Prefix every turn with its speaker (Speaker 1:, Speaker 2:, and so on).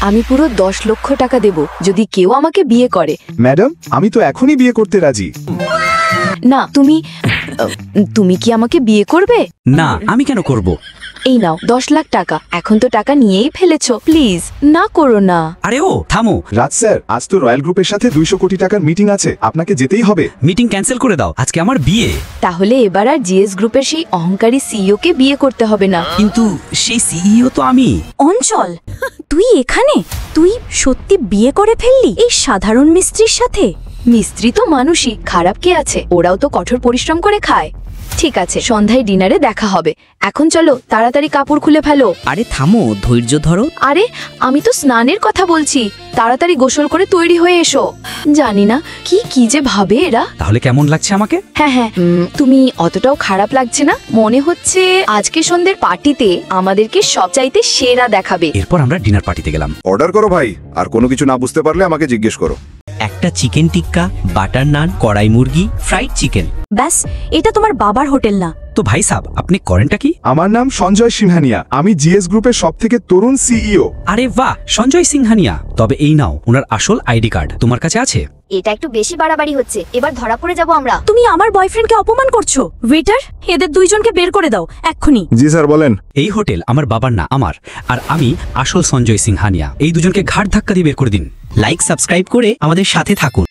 Speaker 1: আমি পুরো 10 লক্ষ টাকা দেব যদি কেউ আমাকে বিয়ে করে।
Speaker 2: ম্যাডাম, আমি তো এখনই বিয়ে করতে রাজি।
Speaker 1: না, তুমি কি আমাকে বিয়ে করবে?
Speaker 3: না, আমি কেন করব?
Speaker 1: এই নাও 10 লাখ টাকা। এখন তো টাকা নিয়েই ফেলেছো, প্লিজ না করো না।
Speaker 3: আরে ও থামো।
Speaker 2: রাজ স্যার, আজ তো রয়্যাল গ্রুপের সাথে 200 কোটি টাকার মিটিং আছে, আপনাকে যেতেই হবে।
Speaker 3: মিটিং ক্যান্সেল করে দাও, আজকে আমার বিয়ে।
Speaker 1: তাহলে এবার আর জিএস গ্রুপের সেই অহংকারী সিইও কে বিয়ে করতে হবে না।
Speaker 3: কিন্তু সেই সিইও তো আমি।
Speaker 4: অঞ্চল, তুই এখানে? তুই সত্যি বিয়ে করে ফেললি এই সাধারণ মিস্ত্রির সাথে?
Speaker 1: মিস্ত্রি তো মানুষই, খারাপ কে আছে? ওরাও তো কঠোর পরিশ্রম করে খায়। ঠিক আছে, সন্ধ্যায় ডিনারে দেখা হবে। এখন চলো, তাড়াতাড়ি কাপড় খুলে ফেলো।
Speaker 5: আরে থামো, ধৈর্য ধরো।
Speaker 1: আরে আমি তো স্নানের কথা বলছি, তাড়াতাড়ি গোসল করে তৈরি হয়ে এসো। জানি না কি যে ভাবে এরা।
Speaker 3: তাহলে কেমন লাগছে আমাকে?
Speaker 1: হ্যাঁ, তুমি অতটাও খারাপ লাগছে না। মনে হচ্ছে আজকে সন্ধ্যের পার্টিতে আমাদেরকে সবচাইতে সেরা দেখাবে।
Speaker 3: এরপর আমরা ডিনার পার্টিতে গেলাম।
Speaker 6: অর্ডার করো ভাই, আর কোনো কিছু না বুঝতে পারলে আমাকে জিজ্ঞেস করো।
Speaker 5: একটা চিকেন টিক্কা, বাটার নান, কড়াই মুরগি, ফ্রাইড চিকেন।
Speaker 4: ব্যাস, এটা তোমার বাবার হোটেল না।
Speaker 3: তো ভাই সাহেব, আপনি করেনটা কি?
Speaker 2: আমার নাম সঞ্জয় সিংহানিয়া, আমি জিএস গ্রুপের সবথেকে তরুণ সিইও।
Speaker 3: আরে বাহ, সঞ্জয় সিংহানিয়া। তবে এই নাও ওনার আসল আইডি কার্ড, তোমার কাছে আছে?
Speaker 7: এটা একটু বেশি বাড়াবাড়ি হচ্ছে, এবার ধরা পড়ে যাব আমরা।
Speaker 4: তুমি আমার বয়ফ্রেন্ডকে অপমান করছো। ওয়েটার, এদের দুইজনকে বের করে দাও এক্ষুনি।
Speaker 6: জি স্যার, বলেন।
Speaker 3: এই হোটেল আমার বাবার না, আমার। আর আমি আসল সঞ্জয় সিংহানিয়া। এই দুজনকে ঘাট ধাক্কা দিয়ে বের করে দিন।
Speaker 5: লাইক সাবস্ক্রাইব করে আমাদের সাথে থাকুন।